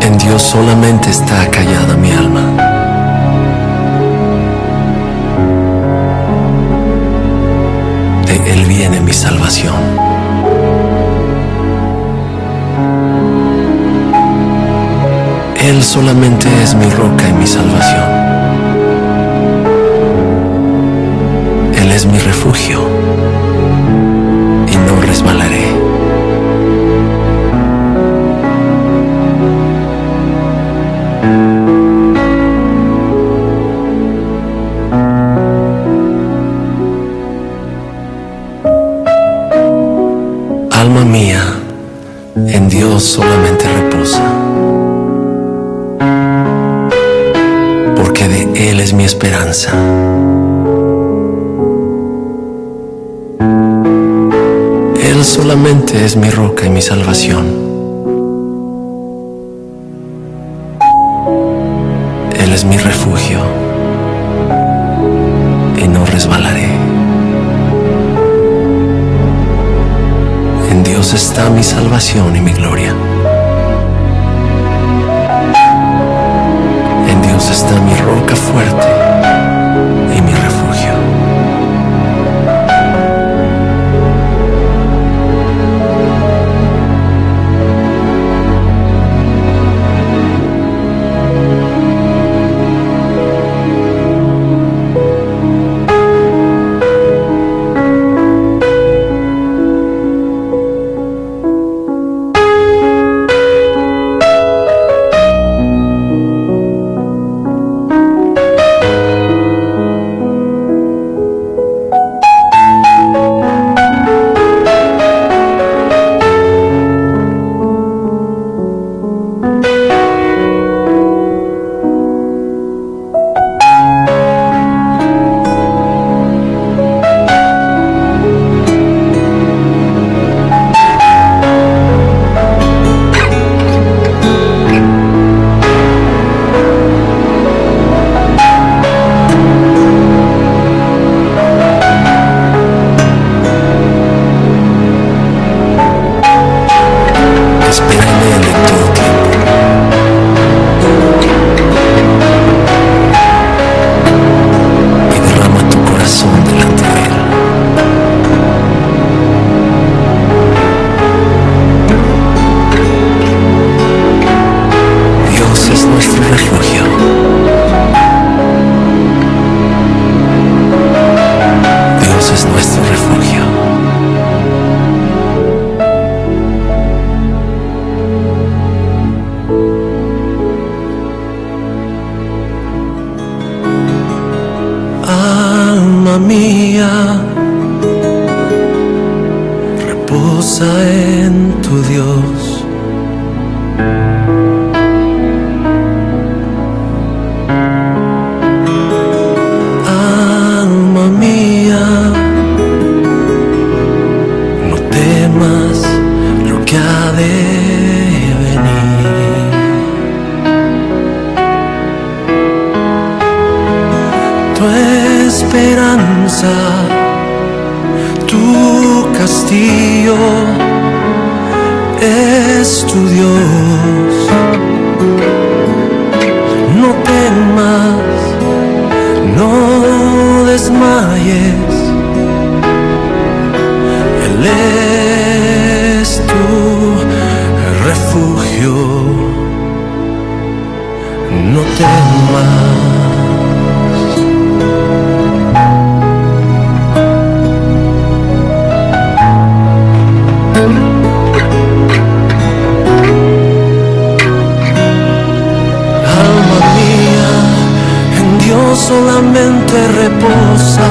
En Dios solamente está callada mi alma. De Él viene mi salvación. Él solamente es mi roca y mi salvación. Él es mi refugio y no resbalaré. Alma mía, en Dios solamente reposa, porque de Él es mi esperanza. Él solamente es mi roca y mi salvación. Él es mi refugio y no resbalaré. En Dios está mi salvación y mi gloria. En Dios está mi roca fuerte y mi refugio. Alma mía, reposa en tu Dios. Alma mía, no temas lo que ha de venir. Tu esperanza, tu castillo es tu Dios. No temas, no desmayes, Él es tu refugio. No temas. Solamente reposa,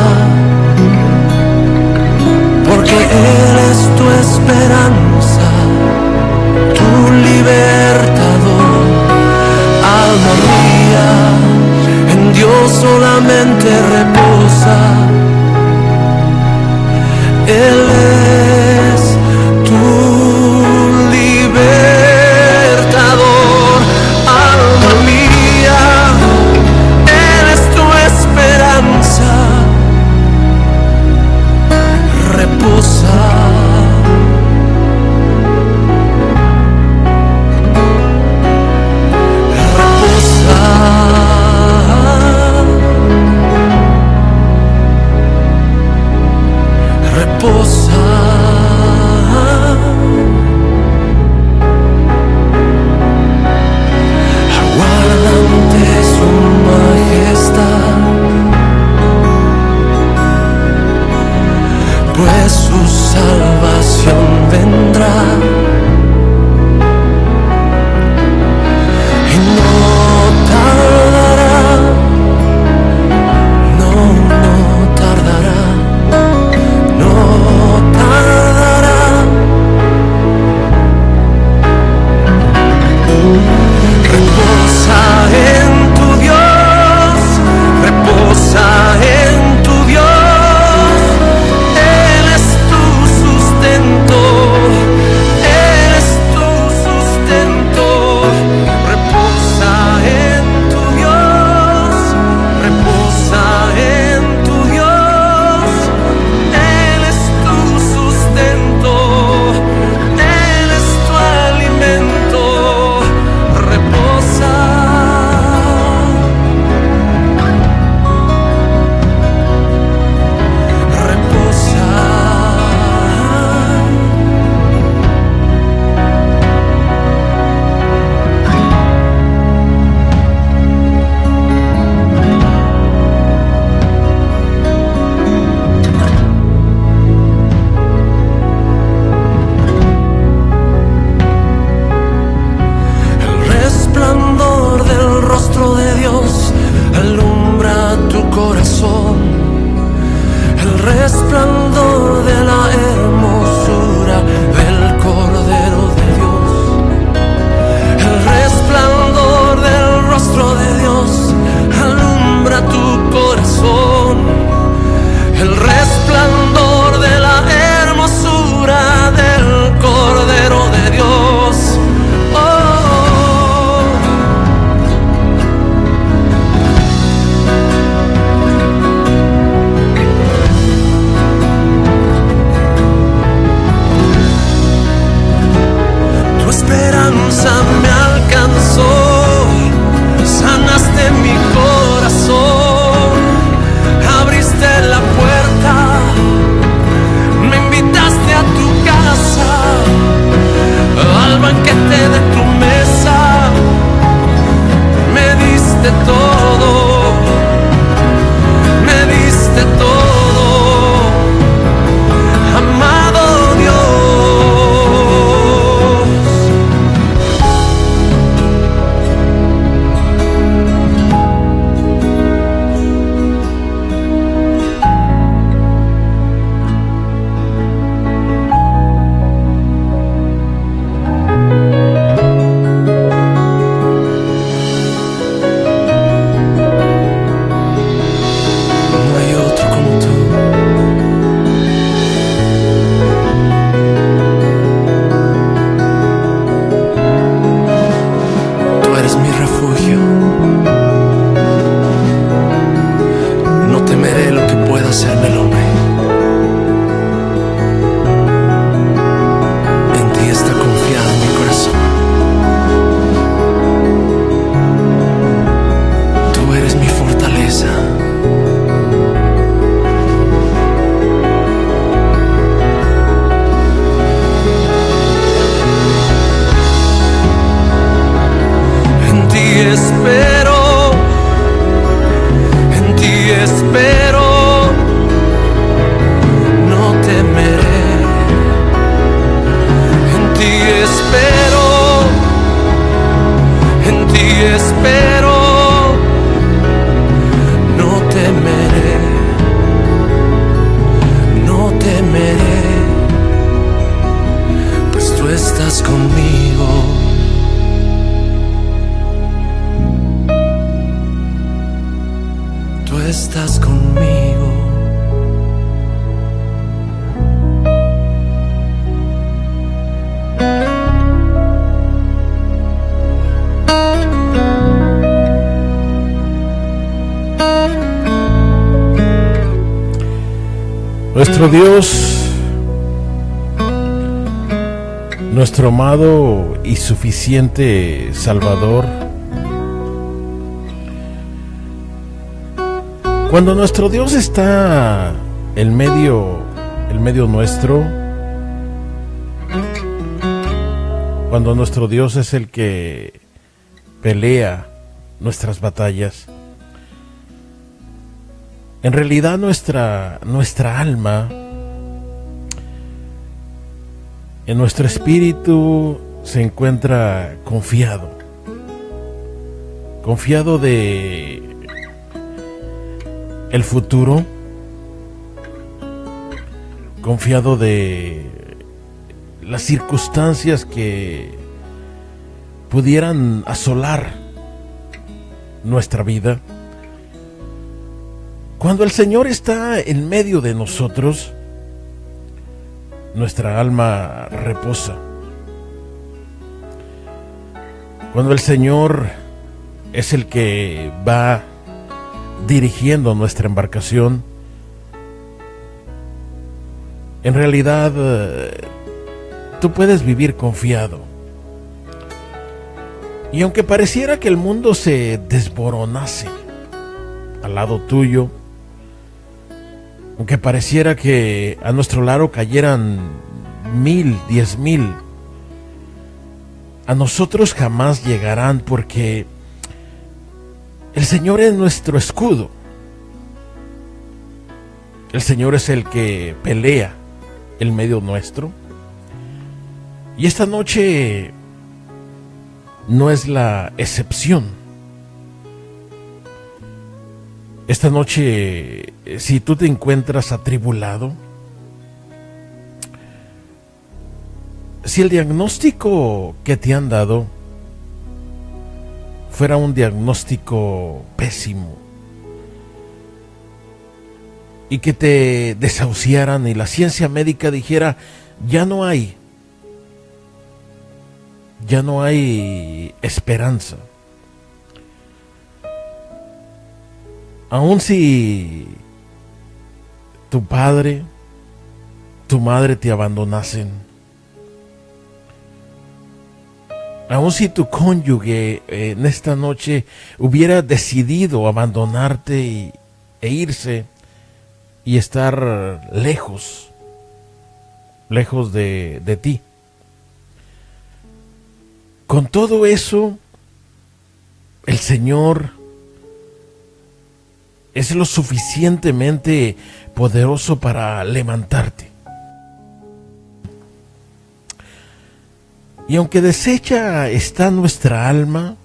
porque Él es tu esperanza, tu libertador. Alma mía, reposa. Aguarda ante su majestad, pues su salvación vendrá. Y no tardará, no tardará, no tardará. Reposa en tu Dios, reposa en tu Dios. Él es tu sustento, Él es tu sustento. Reposa en tu Dios, reposa en tu Dios. Él es tu sustento, Él es tu alimento. Reposa. El resplandor del rostro de Dios alumbra tu corazón. El resplandor de la hermosura del Cordero de Dios. El resplandor del rostro de Dios alumbra tu corazón. El resplandor de la hermosura del Cordero de Dios. Oh. Tu esperanza me alcanzó, sanaste mi corazón, abriste la puerta, me invitaste a tu casa, al banquete de tu mesa, me diste todo, me diste todo, amado Dios. No hay otro como tú. Tú eres mi refugio. No temeré lo que pueda hacerme el hombre. En ti está confiado mi corazón. Tú eres mi fortaleza. En ti espero, en ti espero, no temeré. En ti espero, en ti espero, no temeré, no temeré, pues tú estás conmigo. Tú estás conmigo. Nuestro Dios, nuestro amado y suficiente Salvador, cuando nuestro Dios está en medio el medio nuestro, cuando nuestro Dios es el que pelea nuestras batallas. En realidad nuestra alma, en nuestro espíritu se encuentra confiado de el futuro, confiado de las circunstancias que pudieran asolar nuestra vida. Cuando el Señor está en medio de nosotros, nuestra alma reposa. Cuando el Señor es el que va dirigiendo nuestra embarcación, en realidad tú puedes vivir confiado. Y aunque pareciera que el mundo se desmoronase al lado tuyo, aunque pareciera que a nuestro lado cayeran 1000, 10,000, a nosotros jamás llegarán, porque el Señor es nuestro escudo. El Señor es el que pelea el medio nuestro. Y esta noche no es la excepción. Esta noche, si tú te encuentras atribulado, si el diagnóstico que te han dado fuera un diagnóstico pésimo y que te desahuciaran y la ciencia médica dijera, ya no hay esperanza, aun si tu padre, tu madre te abandonasen, aun si tu cónyuge en esta noche hubiera decidido abandonarte e irse y estar lejos de ti, con todo eso, el Señor es lo suficientemente poderoso para levantarte. Y aunque deshecha está nuestra alma,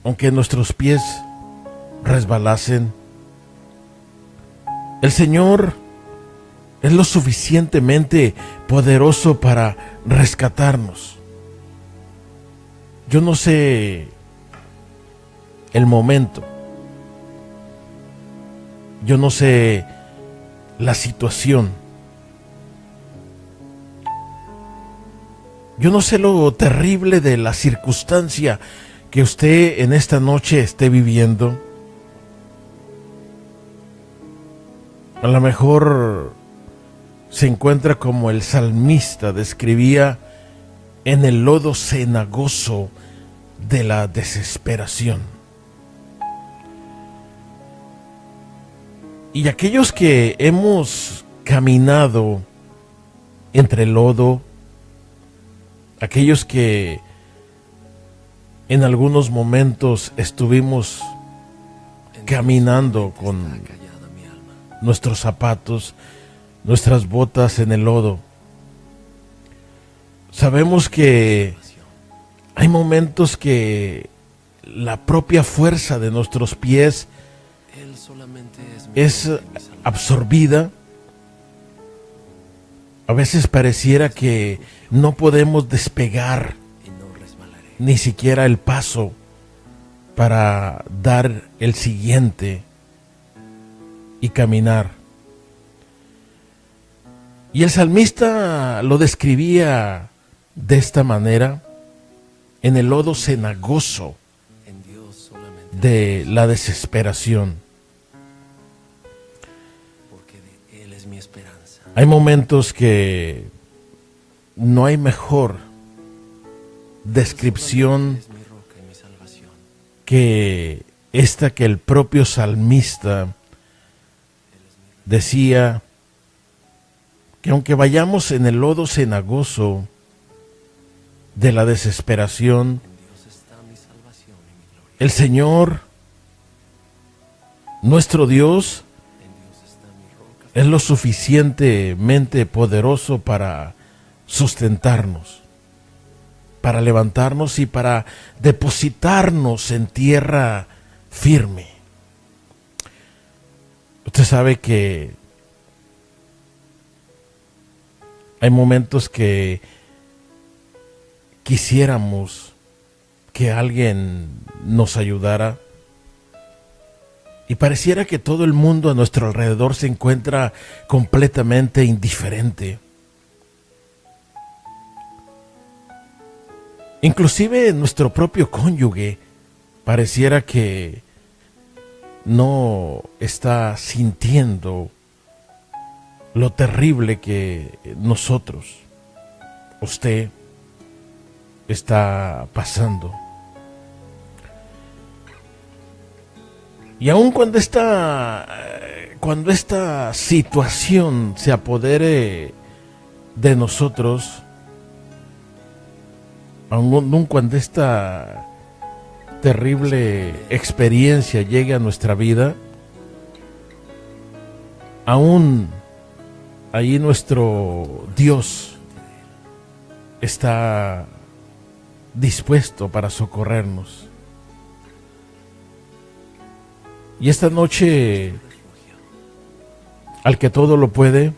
aunque nuestros pies resbalasen, el Señor es lo suficientemente poderoso para rescatarnos. Yo no sé el momento, yo no sé la situación, yo no sé lo terrible de la circunstancia que usted en esta noche esté viviendo. A lo mejor se encuentra como el salmista describía, en el lodo cenagoso de la desesperación. Y aquellos que hemos caminado entre el lodo, aquellos que en algunos momentos estuvimos caminando con nuestros zapatos, nuestras botas en el lodo, sabemos que hay momentos que la propia fuerza de nuestros pies es absorbida. A veces pareciera que no podemos despegar ni siquiera el paso para dar el siguiente y caminar. Y el salmista lo describía de esta manera, en el lodo cenagoso de la desesperación. Hay momentos que no hay mejor descripción que esta que el propio salmista decía que aunque vayamos en el lodo cenagoso de la desesperación, el Señor, nuestro Dios, es lo suficientemente poderoso para sustentarnos, para levantarnos y para depositarnos en tierra firme. Usted sabe que hay momentos que quisiéramos que alguien nos ayudara y pareciera que todo el mundo a nuestro alrededor se encuentra completamente indiferente. Inclusive nuestro propio cónyuge pareciera que no está sintiendo lo terrible que nosotros, usted, está pasando. Y aun cuando esta situación se apodere de nosotros, aun cuando esta terrible experiencia llegue a nuestra vida, aún ahí nuestro Dios está dispuesto para socorrernos. Y esta noche, al que todo lo puede,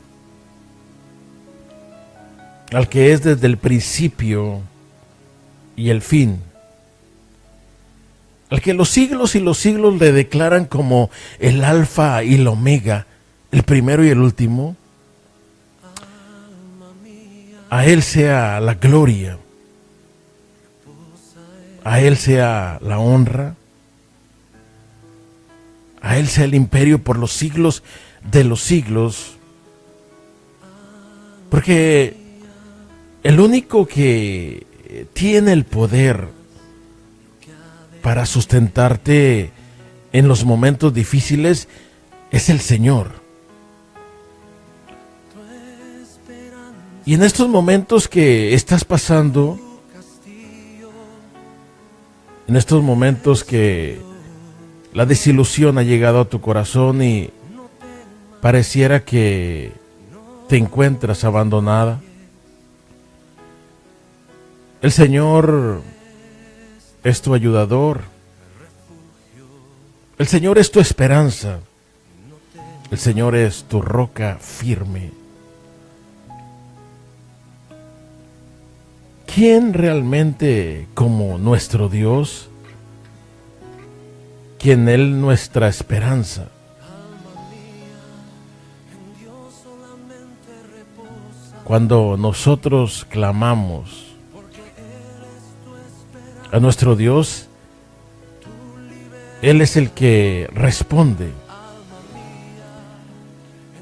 al que es desde el principio y el fin, al que los siglos y los siglos le declaran como el alfa y el omega, el primero y el último, a Él sea la gloria, a Él sea la honra, a Él sea el imperio por los siglos de los siglos, porque el único que tiene el poder para sustentarte en los momentos difíciles es el Señor. Y en estos momentos que estás pasando, en estos momentos que la desilusión ha llegado a tu corazón y pareciera que te encuentras abandonada, el Señor es tu ayudador. El Señor es tu esperanza. El Señor es tu roca firme. ¿Quién realmente como nuestro Dios? ¿Quién Él nuestra esperanza? Cuando nosotros clamamos a nuestro Dios, Él es el que responde.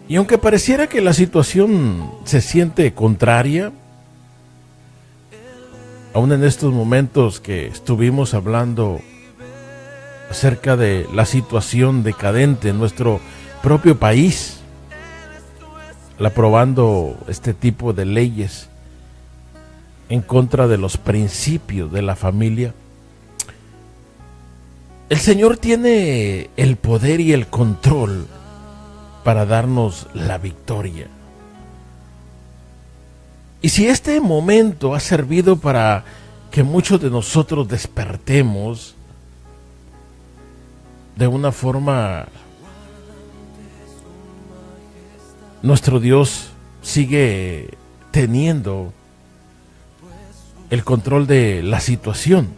Y aunque pareciera que la situación se siente contraria, aún en estos momentos que estuvimos hablando acerca de la situación decadente en nuestro propio país, aprobando este tipo de leyes en contra de los principios de la familia, el Señor tiene el poder y el control para darnos la victoria. Y si este momento ha servido para que muchos de nosotros despertemos de una forma, nuestro Dios sigue teniendo el control de la situación.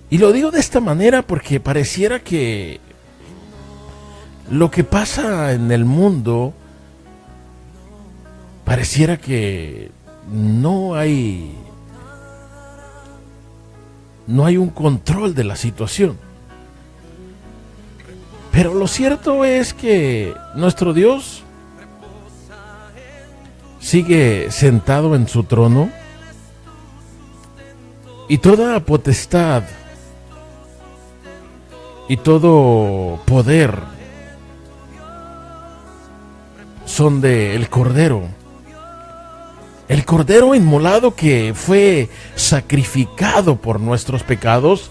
Y lo digo de esta manera porque pareciera que lo que pasa en el mundo, pareciera que no hay un control de la situación. Pero lo cierto es que nuestro Dios sigue sentado en su trono y toda potestad y todo poder son del Cordero. El Cordero inmolado que fue sacrificado por nuestros pecados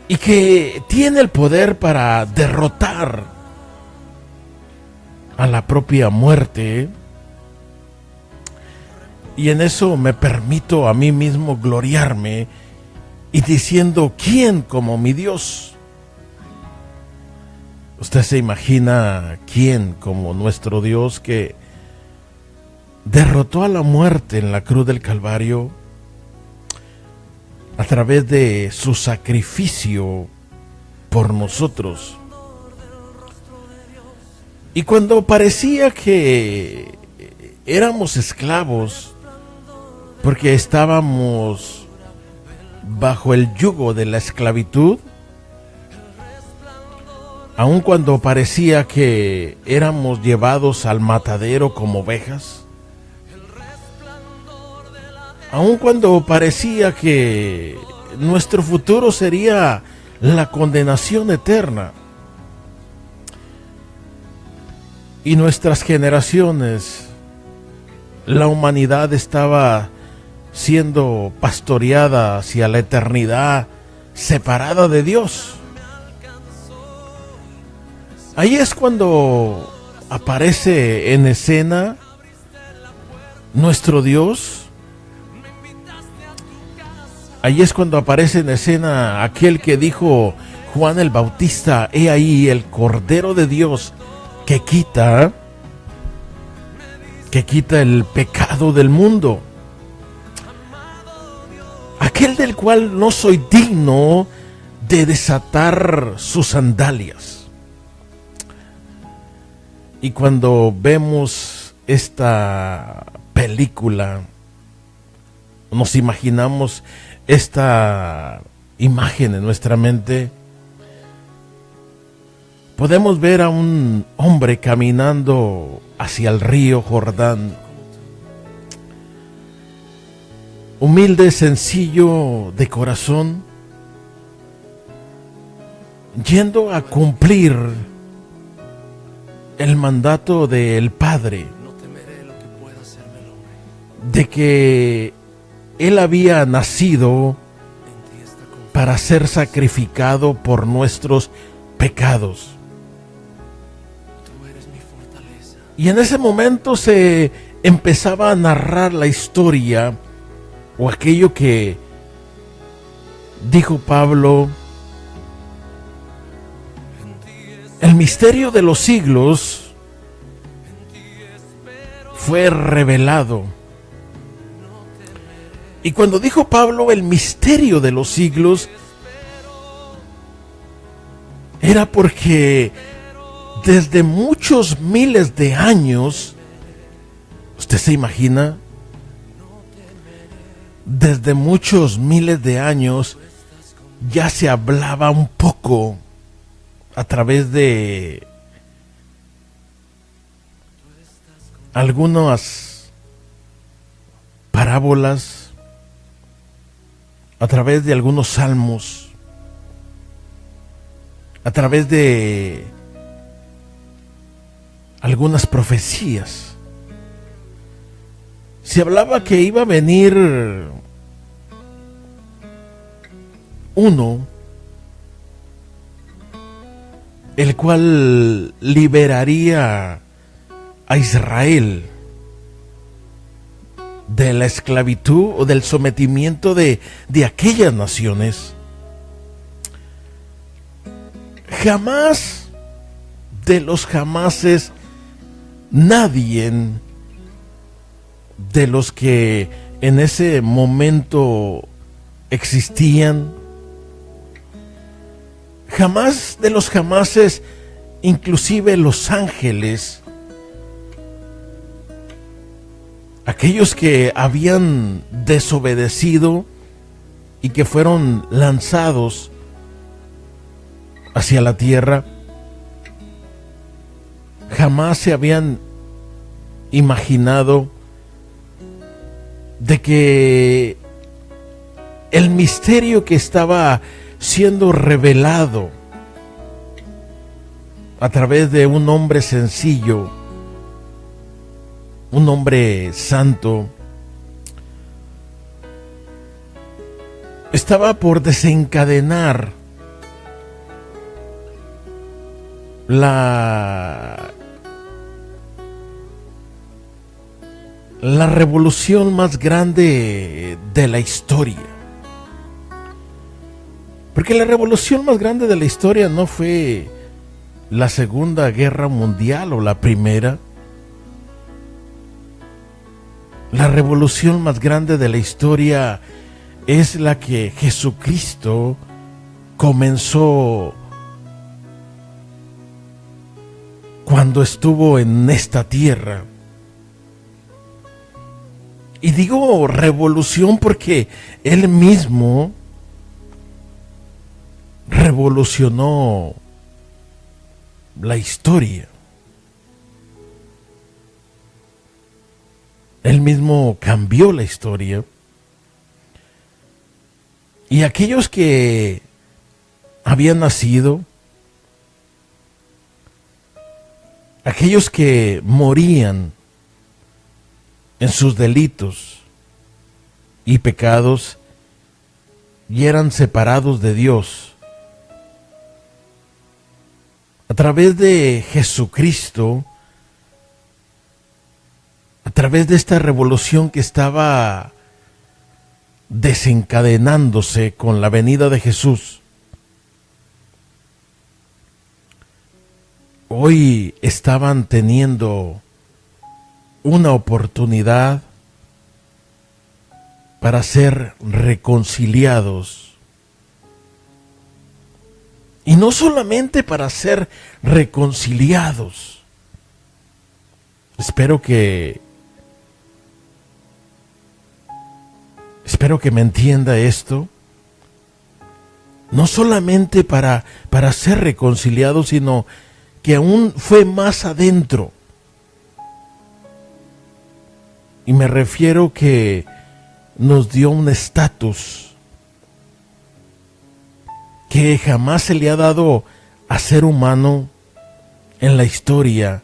y que tiene el poder para derrotar a la propia muerte. Y en eso me permito a mí mismo gloriarme y diciendo, ¿quién como mi Dios? ¿Usted se imagina quién como nuestro Dios que derrotó a la muerte en la cruz del Calvario a través de su sacrificio por nosotros? Y cuando parecía que éramos esclavos porque estábamos bajo el yugo de la esclavitud, aun cuando parecía que éramos llevados al matadero como ovejas, aun cuando parecía que nuestro futuro sería la condenación eterna, y nuestras generaciones, la humanidad estaba siendo pastoreada hacia la eternidad, separada de Dios. Ahí es cuando aparece en escena nuestro Dios. Ahí es cuando aparece en escena aquel que dijo Juan el Bautista: he ahí el Cordero de Dios que quita el pecado del mundo. Aquel del cual no soy digno de desatar sus sandalias. Y cuando vemos esta película, nos imaginamos esta imagen en nuestra mente, podemos ver a un hombre caminando hacia el río Jordán, humilde, sencillo de corazón, yendo a cumplir el mandato del Padre, de que Él había nacido para ser sacrificado por nuestros pecados. Y en ese momento se empezaba a narrar la historia, o aquello que dijo Pablo: el misterio de los siglos fue revelado. Y cuando dijo Pablo el misterio de los siglos, era porque desde muchos miles de años, ¿usted se imagina? Desde muchos miles de años ya se hablaba un poco a través de algunas parábolas, a través de algunos salmos, a través de algunas profecías. Se hablaba que iba a venir uno, el cual liberaría a Israel de la esclavitud o del sometimiento de aquellas naciones. Jamás de los jamases, nadie de los que en ese momento existían, jamás de los jamases, inclusive los ángeles, aquellos que habían desobedecido y que fueron lanzados hacia la tierra, jamás se habían imaginado de que el misterio que estaba siendo revelado a través de un hombre sencillo un hombre santo, estaba por desencadenar la revolución más grande de la historia. Porque la revolución más grande de la historia no fue la Segunda Guerra Mundial o la Primera. La revolución más grande de la historia es la que Jesucristo comenzó cuando estuvo en esta tierra. Y digo revolución porque Él mismo revolucionó la historia. Él mismo cambió la historia. Y aquellos que habían nacido, aquellos que morían en sus delitos y pecados y eran separados de Dios, a través de Jesucristo, a través de esta revolución que estaba desencadenándose con la venida de Jesús, hoy estaban teniendo una oportunidad para ser reconciliados. Y no solamente para ser reconciliados. Espero que me entienda esto. No solamente para ser reconciliados, sino que aún fue más adentro. Y me refiero que nos dio un estatus que jamás se le ha dado a ser humano en la historia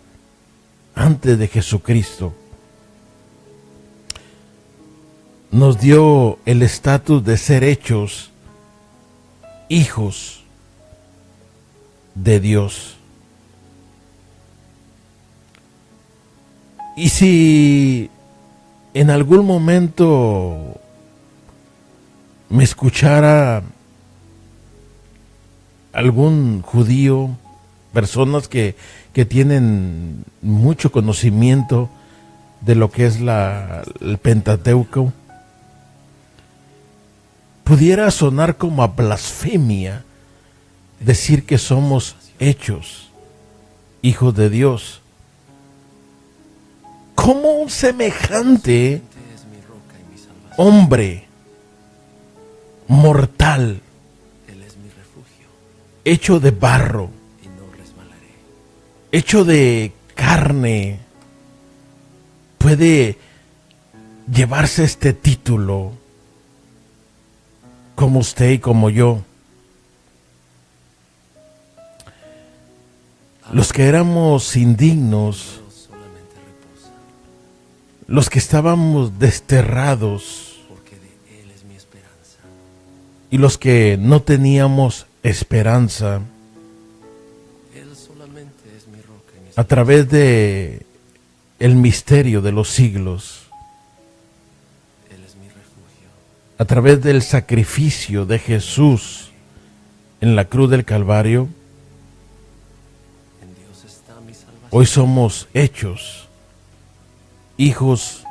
antes de Jesucristo. Nos dio el estatus de ser hechos hijos de Dios. Y si en algún momento me escuchara algún judío, personas que tienen mucho conocimiento de lo que es el Pentateuco, pudiera sonar como a blasfemia decir que somos hechos hijos de Dios. ¿Cómo un semejante hombre mortal, hecho de barro, hecho de carne, puede llevarse este título como usted y como yo? Los que éramos indignos, los que estábamos desterrados y los que no teníamos esperanza, a través de el misterio de los siglos, a través del sacrificio de Jesús en la cruz del Calvario, hoy somos hechos hijos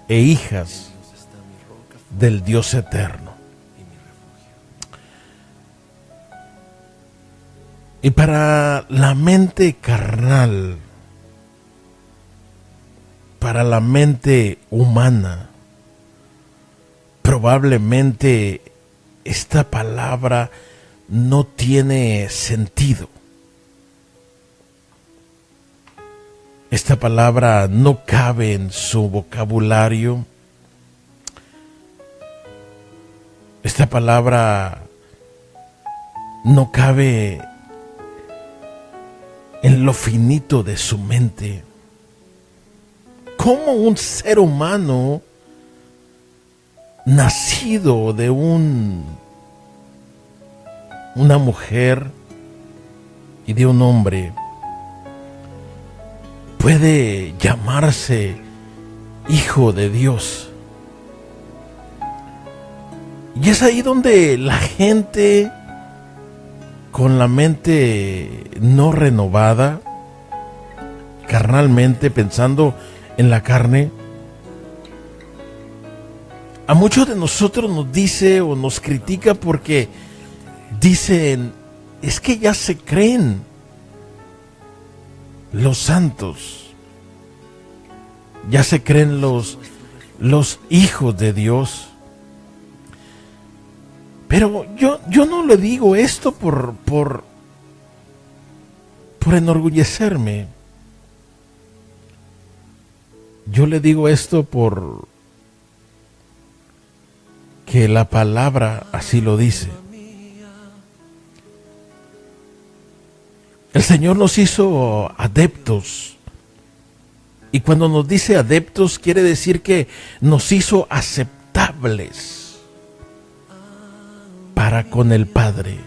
e hijas del Dios eterno. Y para la mente carnal, para la mente humana, probablemente esta palabra no tiene sentido. Esta palabra no cabe en su vocabulario. Esta palabra no cabe en lo finito de su mente. cómo un ser humano nacido de una mujer y de un hombre puede llamarse hijo de Dios. Y es ahí donde la gente con la mente no renovada, carnalmente, pensando en la carne, a muchos de nosotros nos dice o nos critica porque dicen, es que ya se creen los santos, ya se creen los hijos de Dios. Pero yo no le digo esto por enorgullecerme. Yo le digo esto por que la palabra así lo dice. El Señor nos hizo adeptos. Y cuando nos dice adeptos, quiere decir que nos hizo aceptables para con el Padre.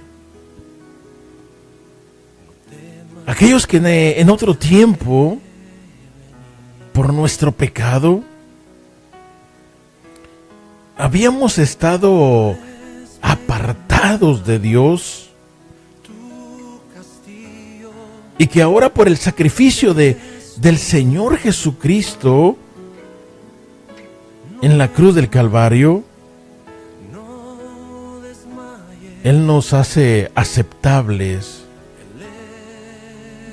Aquellos que en otro tiempo, por nuestro pecado, habíamos estado apartados de Dios, y que ahora por el sacrificio del Señor Jesucristo en la cruz del Calvario, Él nos hace aceptables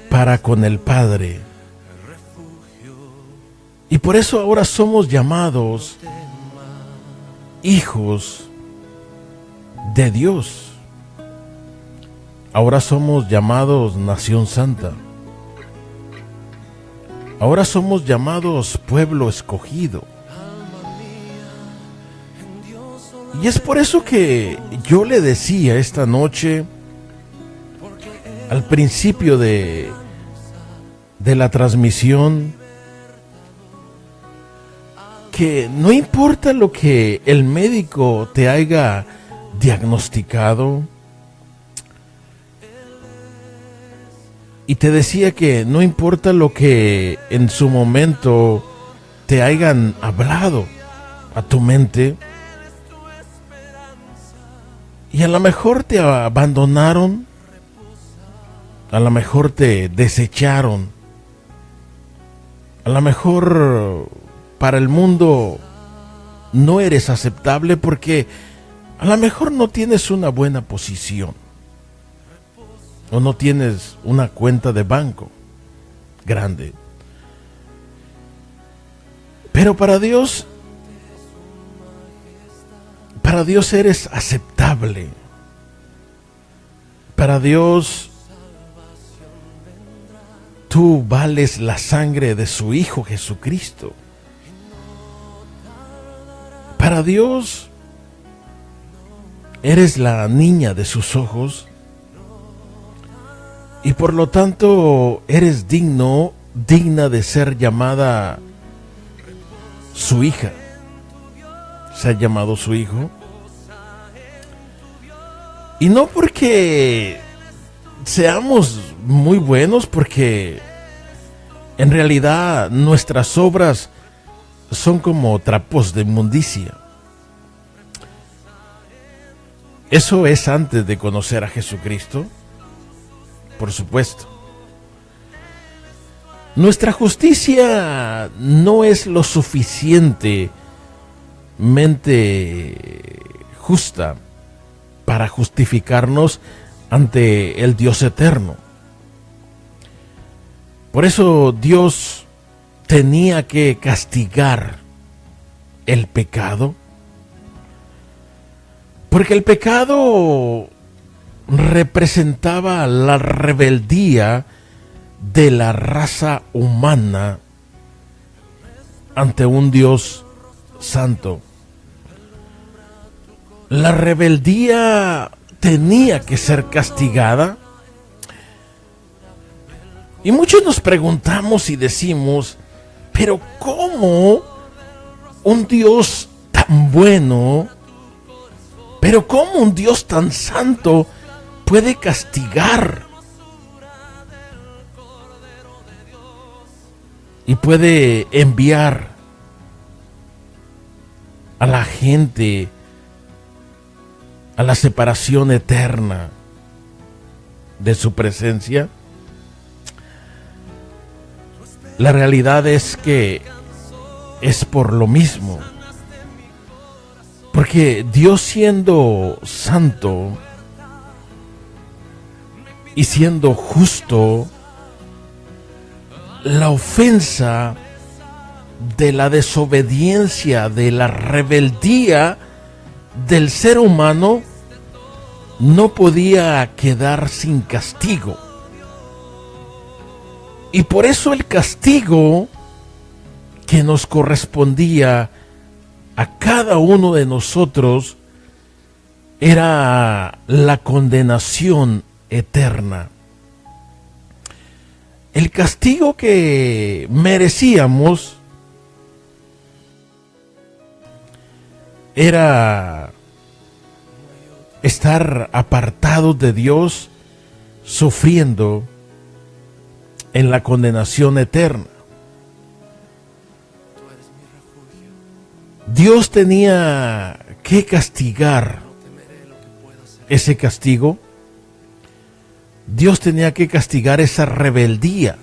para con el Padre. Y por eso ahora somos llamados hijos de Dios. Ahora somos llamados nación santa. Ahora somos llamados pueblo escogido. Y es por eso que yo le decía esta noche, al principio de la transmisión, que no importa lo que el médico te haya diagnosticado, y te decía que no importa lo que en su momento te hayan hablado a tu mente, y a lo mejor te abandonaron, a lo mejor te desecharon, a lo mejor para el mundo no eres aceptable porque a lo mejor no tienes una buena posición o no tienes una cuenta de banco grande. Pero para Dios eres aceptable. Para Dios tú vales la sangre de su Hijo Jesucristo. Para Dios eres la niña de sus ojos y por lo tanto eres digna de ser llamada su hija. Se ha llamado su hijo. Y no porque seamos muy buenos, porque en realidad nuestras obras son como trapos de inmundicia. Eso es antes de conocer a Jesucristo, por supuesto. Nuestra justicia no es lo suficientemente justa para justificarnos ante el Dios eterno. Por eso Dios tenía que castigar el pecado, porque el pecado representaba la rebeldía de la raza humana ante un Dios santo. La rebeldía tenía que ser castigada. Y muchos nos preguntamos y decimos, Pero ¿cómo un Dios tan bueno, pero cómo un Dios tan santo puede castigar y puede enviar a la gente a la separación eterna de su presencia? La realidad es que es por lo mismo. Porque Dios, siendo santo y siendo justo, la ofensa de la desobediencia, de la rebeldía del ser humano no podía quedar sin castigo. Y por eso el castigo que nos correspondía a cada uno de nosotros era la condenación eterna. El castigo que merecíamos era estar apartados de Dios, sufriendo en la condenación eterna. Dios tenía que castigar ese castigo. Dios tenía que castigar esa rebeldía,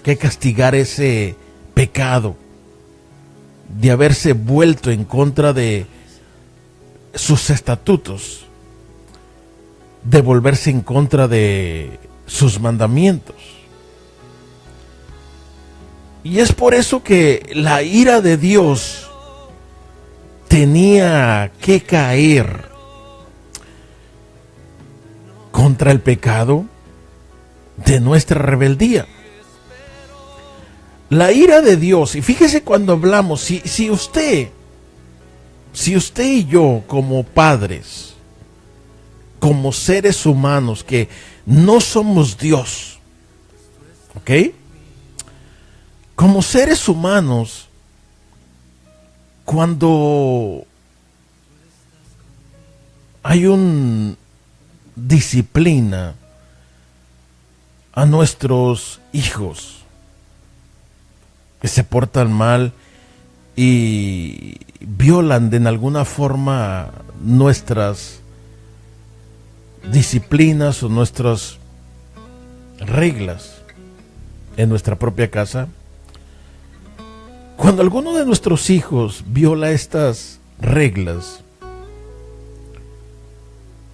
que castigar ese pecado de haberse vuelto en contra de sus estatutos, de volverse en contra de sus mandamientos. Y es por eso que la ira de Dios tenía que caer contra el pecado de nuestra rebeldía. La ira de Dios, y fíjese cuando hablamos, si usted y yo como padres, como seres humanos que no somos Dios, ¿ok? Como seres humanos, cuando hay una disciplina a nuestros hijos que se portan mal y violan de alguna forma nuestras disciplinas o nuestras reglas en nuestra propia casa, cuando alguno de nuestros hijos viola estas reglas,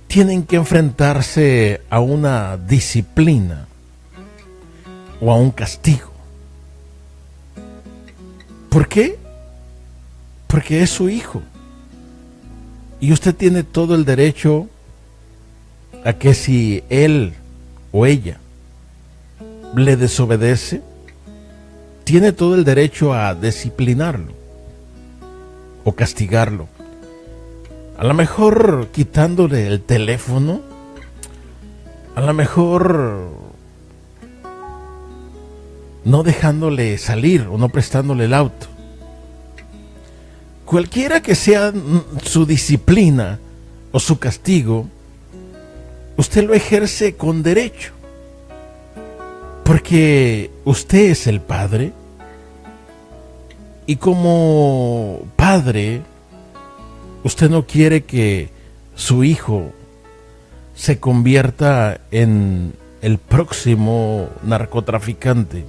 tienen que enfrentarse a una disciplina o a un castigo. ¿Por qué? Porque es su hijo. Y usted tiene todo el derecho a que si él o ella le desobedece, tiene todo el derecho a disciplinarlo o castigarlo. A lo mejor quitándole el teléfono, a lo mejor no dejándole salir o no prestándole el auto. Cualquiera que sea su disciplina o su castigo, usted lo ejerce con derecho. Porque usted es el padre y como padre usted no quiere que su hijo se convierta en el próximo narcotraficante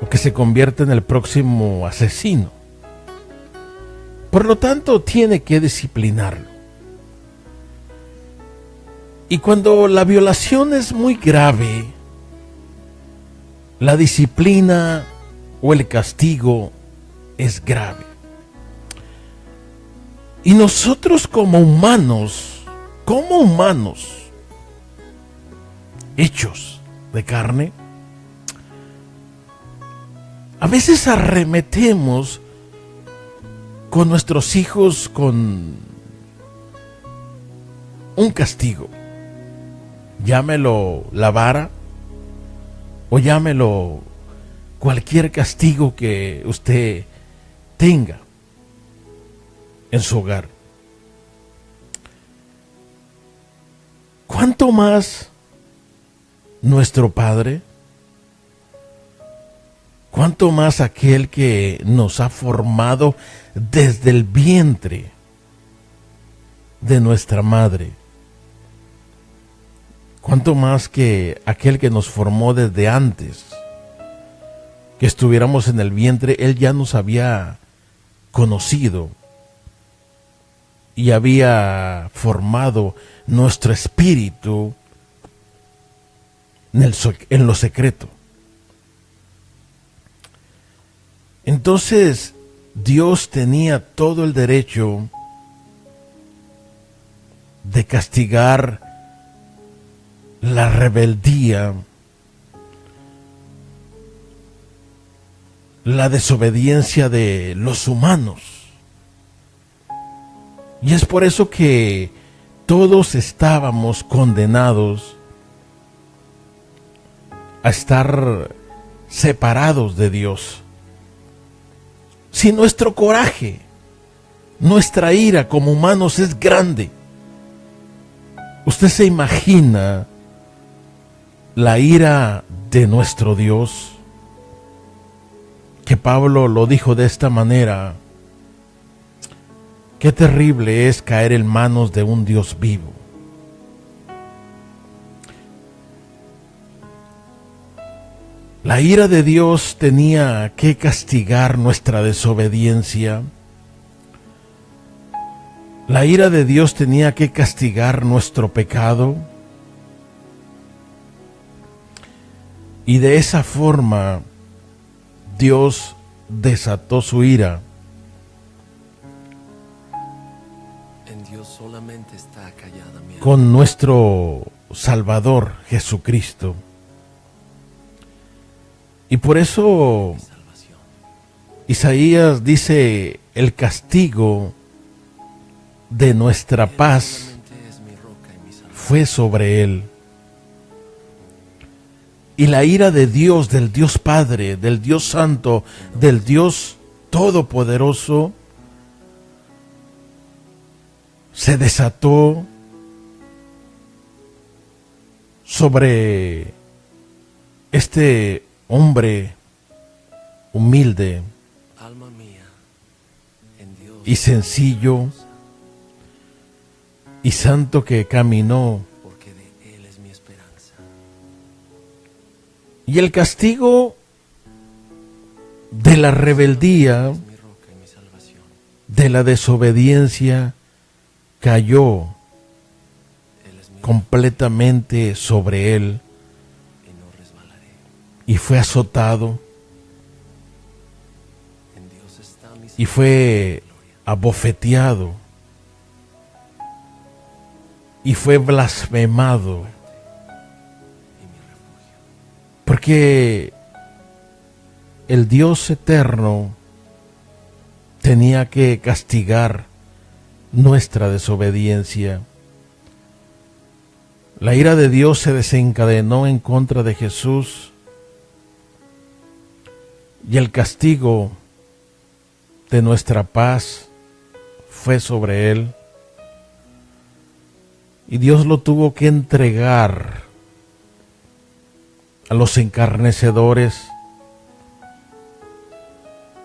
o que se convierta en el próximo asesino. Por lo tanto, tiene que disciplinarlo. Y cuando la violación es muy grave, la disciplina o el castigo es grave. Y nosotros como humanos, hechos de carne, a veces arremetemos con nuestros hijos con un castigo. Llámelo la vara o llámelo cualquier castigo que usted tenga en su hogar. ¿Cuánto más nuestro Padre? ¿Cuánto más aquel que nos ha formado desde el vientre de nuestra madre? ¿Cuánto más que aquel que nos formó desde antes que estuviéramos en el vientre? Él ya nos había conocido y había formado nuestro espíritu en lo secreto. Entonces Dios tenía todo el derecho de castigar la rebeldía, la desobediencia de los humanos. Y es por eso que todos estábamos condenados a estar separados de Dios. Si nuestro coraje, nuestra ira como humanos es grande, ¿usted se imagina la ira de nuestro Dios? Que Pablo lo dijo de esta manera: qué terrible es caer en manos de un Dios vivo. La ira de Dios tenía que castigar nuestra desobediencia. La ira de Dios tenía que castigar nuestro pecado. Y de esa forma Dios desató su ira. En Dios solamente está callada mi alma. Con nuestro Salvador Jesucristo. Y por eso Isaías dice: el castigo de nuestra paz fue sobre él. Y la ira de Dios, del Dios Padre, del Dios Santo, del Dios Todopoderoso, se desató sobre este hombre humilde Alma mía, en Dios y sencillo y santo, que caminó. porque de Él es mi esperanza. Y el castigo de la rebeldía, Es mi roca y mi salvación. de la desobediencia, cayó Él es mi completamente sobre él y no resbalaré. y fue azotado En Dios está mi y fue abofeteado y fue blasfemado, y mi refugio. porque el Dios eterno tenía que castigar nuestra desobediencia. La ira de Dios se desencadenó en contra de Jesús y el castigo de nuestra paz fue sobre él. Y Dios lo tuvo que entregar a los encarnecedores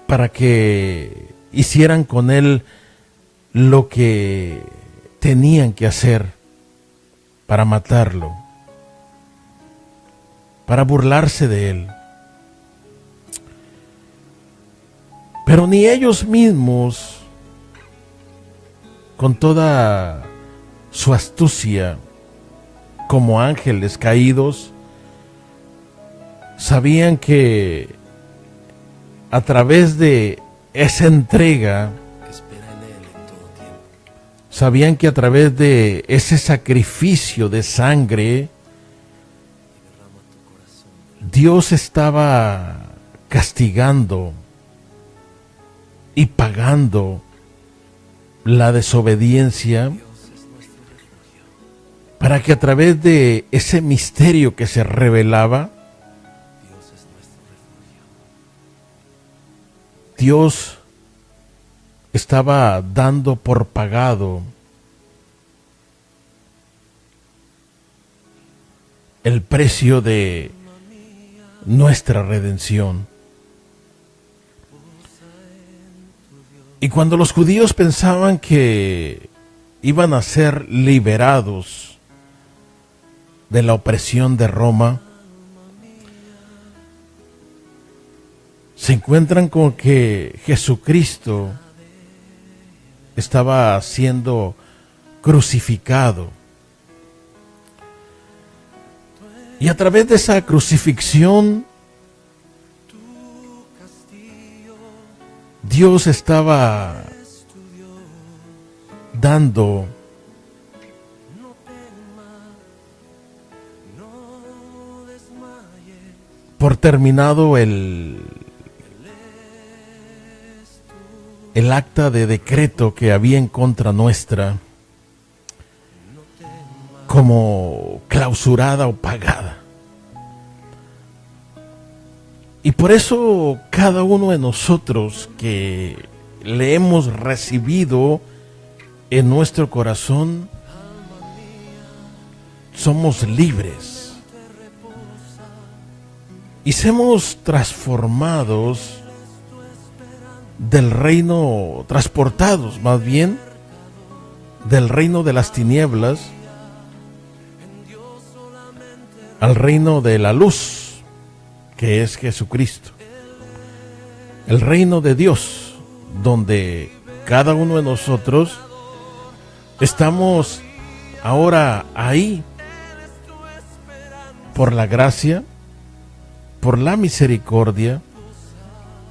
para que hicieran con él lo que tenían que hacer para matarlo, para burlarse de él. Pero ni ellos mismos, con toda su astucia como ángeles caídos, sabían que a través de esa entrega, Espera en Él en todo tiempo. sabían que a través de ese sacrificio de sangre, Y derrama tu corazón. Dios estaba castigando y pagando la desobediencia, Dios es nuestro refugio. para que a través de ese misterio que se revelaba, Dios es nuestro refugio. Dios estaba dando por pagado el precio de nuestra redención. Y cuando los judíos pensaban que iban a ser liberados de la opresión de Roma, se encuentran con que Jesucristo estaba siendo crucificado. Y a través de esa crucifixión, Dios estaba dando por terminado el acta de decreto que había en contra nuestra, como clausurada o pagada. Y por eso cada uno de nosotros que le hemos recibido en nuestro corazón, somos libres y somos transformados del reino, transportados más bien del reino de las tinieblas al reino de la luz, que es Jesucristo, el reino de Dios, donde cada uno de nosotros estamos ahora ahí por la gracia, por la misericordia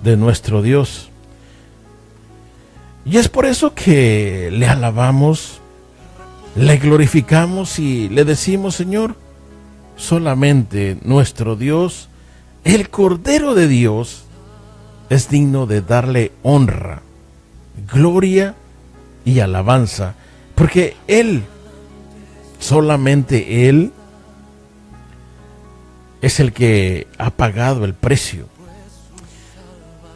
de nuestro Dios. Y es por eso que le alabamos, le glorificamos y le decimos: Señor, solamente nuestro Dios, el Cordero de Dios, es digno de darle honra, gloria y alabanza, porque Él, solamente Él, es el que ha pagado el precio.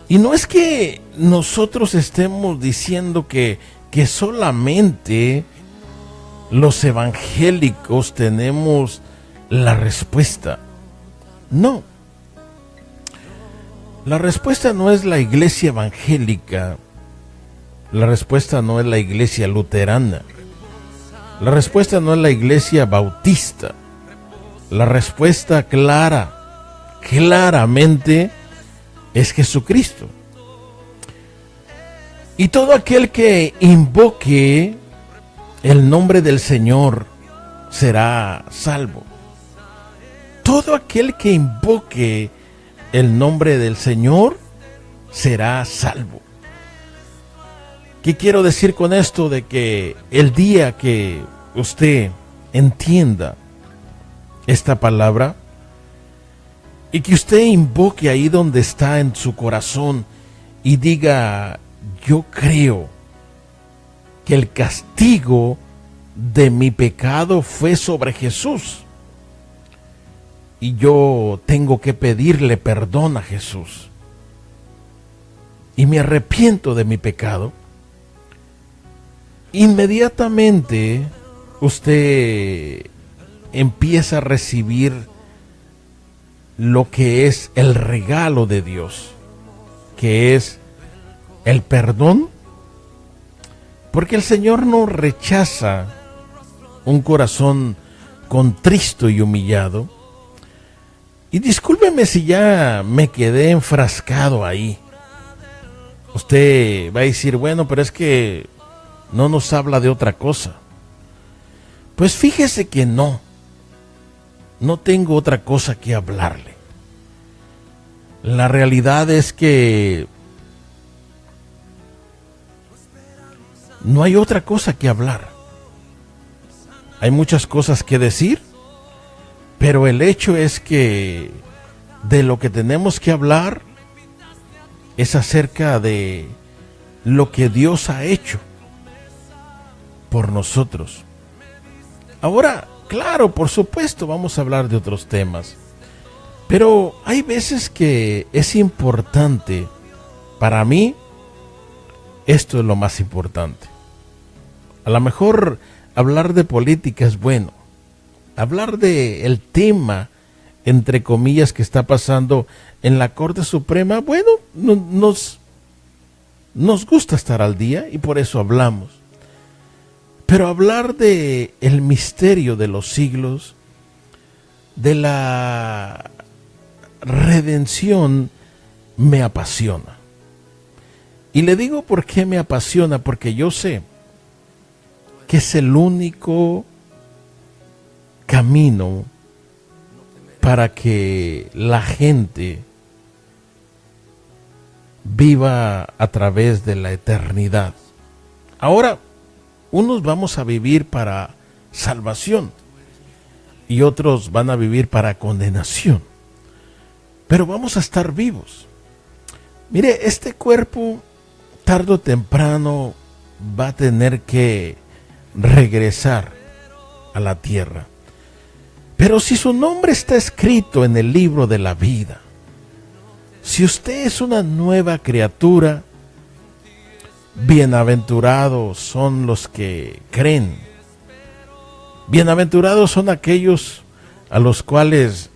Y no es que nosotros estemos diciendo que solamente los evangélicos tenemos la respuesta. No. La respuesta no es la iglesia evangélica. La respuesta no es la iglesia luterana. La respuesta no es la iglesia bautista. La respuesta claramente es Jesucristo. Y todo aquel que invoque el nombre del Señor será salvo. Todo aquel que invoque el nombre del Señor será salvo. ¿Qué quiero decir con esto? De que el día que usted entienda esta palabra y que usted invoque ahí donde está en su corazón y diga: yo creo que el castigo de mi pecado fue sobre Jesús y yo tengo que pedirle perdón a Jesús y me arrepiento de mi pecado, inmediatamente usted empieza a recibir lo que es el regalo de Dios, que es el perdón, porque el Señor no rechaza un corazón contristo y humillado. Y discúlpeme si ya me quedé enfrascado ahí. Usted va a decir: bueno, pero es que no nos habla de otra cosa. Pues fíjese que no tengo otra cosa que hablarle. La realidad es que no hay otra cosa que hablar. Hay muchas cosas que decir, pero el hecho es que de lo que tenemos que hablar es acerca de lo que Dios ha hecho por nosotros. Ahora, claro, por supuesto, vamos a hablar de otros temas, pero hay veces que es importante Para mí, esto es lo más importante. A lo mejor hablar de política es bueno. Hablar de el tema, entre comillas, que está pasando en la Corte Suprema, bueno, nos gusta estar al día y por eso hablamos. Pero hablar de el misterio de los siglos, de la redención, me apasiona. Y le digo por qué me apasiona, porque yo sé que es el único camino para que la gente viva a través de la eternidad. Ahora, unos vamos a vivir para salvación y otros van a vivir para condenación. Pero vamos a estar vivos. Mire, este cuerpo tarde o temprano va a tener que regresar a la tierra. Pero si su nombre está escrito en el libro de la vida, si usted es una nueva criatura, bienaventurados son los que creen. Bienaventurados son aquellos a los cuales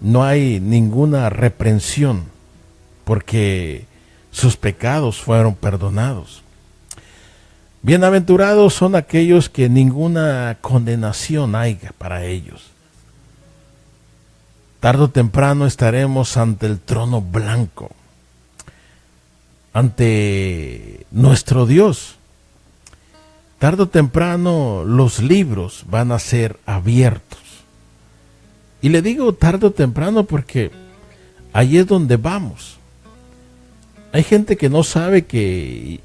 no hay ninguna reprensión, porque sus pecados fueron perdonados. Bienaventurados son aquellos que ninguna condenación haya para ellos. Tarde o temprano estaremos ante el trono blanco, ante nuestro Dios. Tarde o temprano los libros van a ser abiertos. Y le digo tarde o temprano porque ahí es donde vamos. Hay gente que no sabe que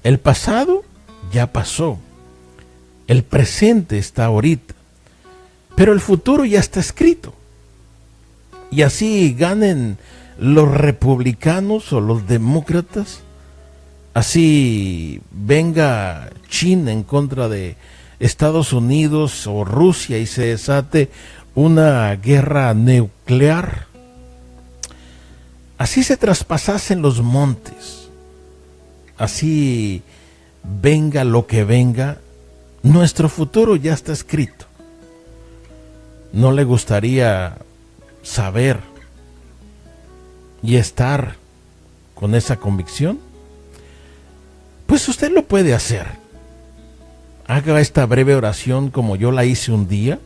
el pasado ya pasó. El presente está ahorita. Pero el futuro ya está escrito. Y así ganen los republicanos o los demócratas. Así venga China en contra de Estados Unidos o Rusia y se desate una guerra nuclear. Así se traspasasen los montes. Así venga lo que venga, nuestro futuro ya está escrito. ¿No le gustaría saber y estar con esa convicción? Pues usted lo puede hacer. Haga esta breve oración como yo la hice un día.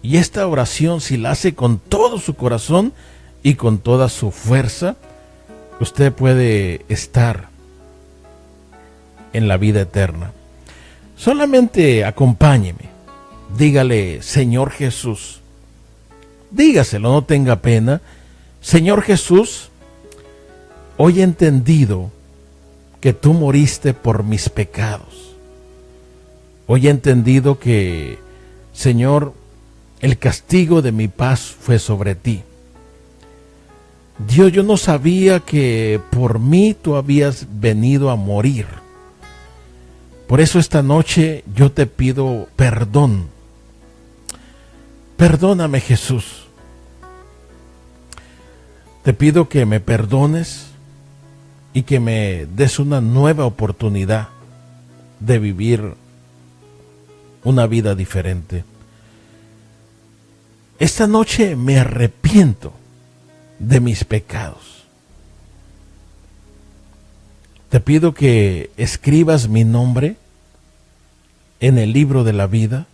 Y esta oración, si la hace con todo su corazón y con toda su fuerza, usted puede estar en la vida eterna. Solamente acompáñeme. Dígale: Señor Jesús. Dígaselo, no tenga pena. Señor Jesús, hoy he entendido que tú moriste por mis pecados. Hoy he entendido que, Señor, el castigo de mi paz fue sobre ti. Dios, yo no sabía que por mí tú habías venido a morir. Por eso esta noche yo te pido perdón. Perdóname, Jesús. Te pido que me perdones y que me des una nueva oportunidad de vivir una vida diferente. Esta noche me arrepiento de mis pecados. Te pido que escribas mi nombre en el libro de la vida.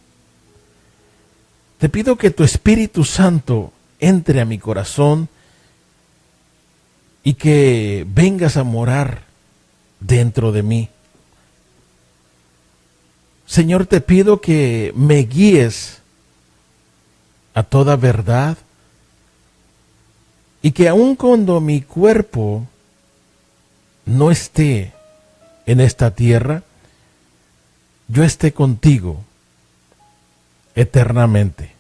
Te pido que tu Espíritu Santo entre a mi corazón y que vengas a morar dentro de mí. Señor, te pido que me guíes a toda verdad y que aun cuando mi cuerpo no esté en esta tierra, yo esté contigo eternamente.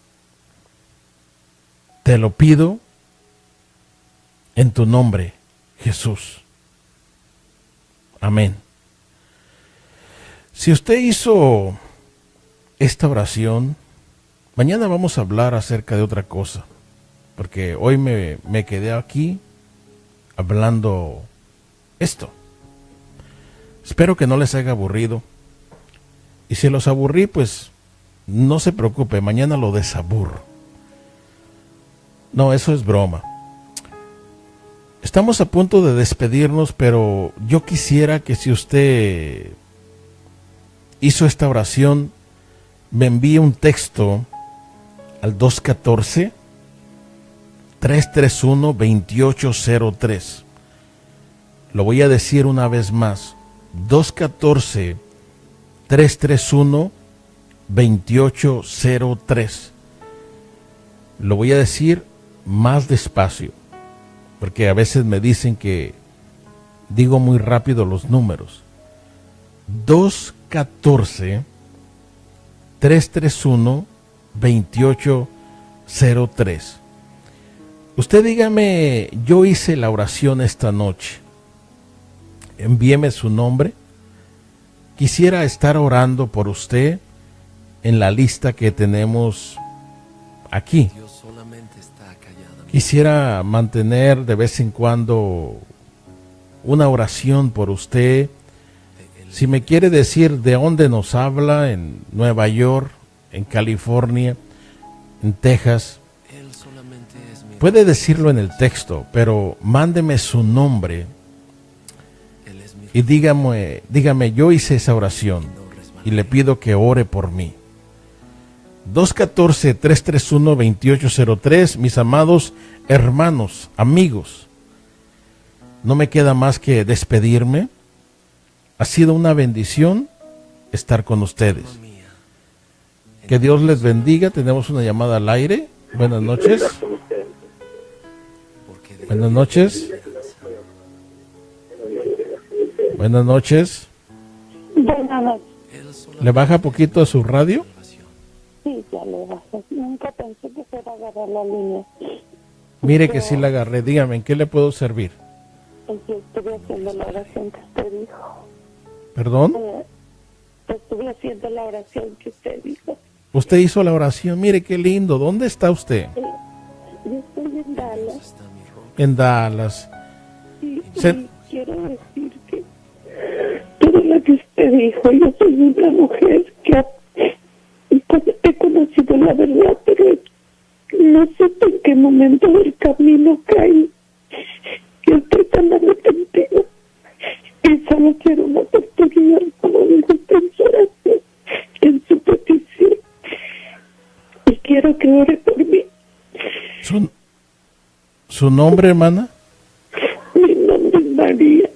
Te lo pido en tu nombre, Jesús. Amén. Si usted hizo esta oración, mañana vamos a hablar acerca de otra cosa, porque hoy me quedé aquí hablando esto. Espero que no les haya aburrido. Y si los aburrí, pues no se preocupe, mañana lo desaburro. No, eso es broma. Estamos a punto de despedirnos, pero yo quisiera que si usted hizo esta oración, me envíe un texto al 214-331-2803. Lo voy a decir una vez más. 214-331-2803. Lo voy a decir más despacio, porque a veces me dicen que digo muy rápido los números. 214-331-2803. Usted dígame, yo hice la oración esta noche. Envíeme su nombre. Quisiera estar orando por usted en la lista que tenemos aquí. Quisiera mantener de vez en cuando una oración por usted. Si me quiere decir de dónde nos habla, en Nueva York, en California, en Texas, puede decirlo en el texto, pero mándeme su nombre y dígame, yo hice esa oración y le pido que ore por mí. 214-331-2803, mis amados hermanos, amigos, no me queda más que despedirme. Ha sido una bendición estar con ustedes. Que Dios les bendiga. Tenemos una llamada al aire. Buenas noches. Buenas noches. Buenas noches. Buenas noches. ¿Le baja poquito a su radio? Sí, ya le bajé. Nunca pensé que fuera a agarrar la línea. Mire que sí la agarré. Dígame, ¿en qué le puedo servir? Yo estuve haciendo la oración que usted dijo. ¿Perdón? Estuve haciendo la oración que usted dijo. Usted hizo la oración. Mire qué lindo. ¿Dónde está usted? Yo estoy en Dallas. En Dallas. Y quiero decir que todo lo que usted dijo, yo soy una mujer que he conocido la verdad, pero no sé en qué momento del camino caí. Yo estoy tan arrepentido y solo quiero una oportunidad, como dijo usted en su oración, en su petición, y quiero que ore por mí. ¿Su nombre, hermana? Mi nombre es María.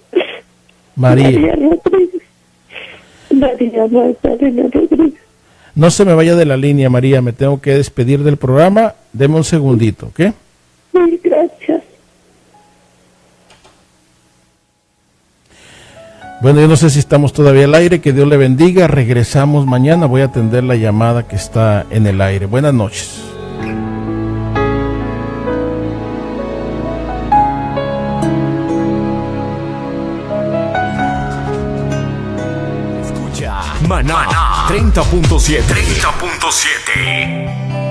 María Rodríguez. María Magdalena Rodríguez. No se me vaya de la línea, María, me tengo que despedir del programa. Deme un segundito, ¿ok? Muy gracias. Bueno, yo no sé si estamos todavía al aire, que Dios le bendiga. Regresamos mañana, voy a atender la llamada que está en el aire. Buenas noches. Escucha Maná 30.7.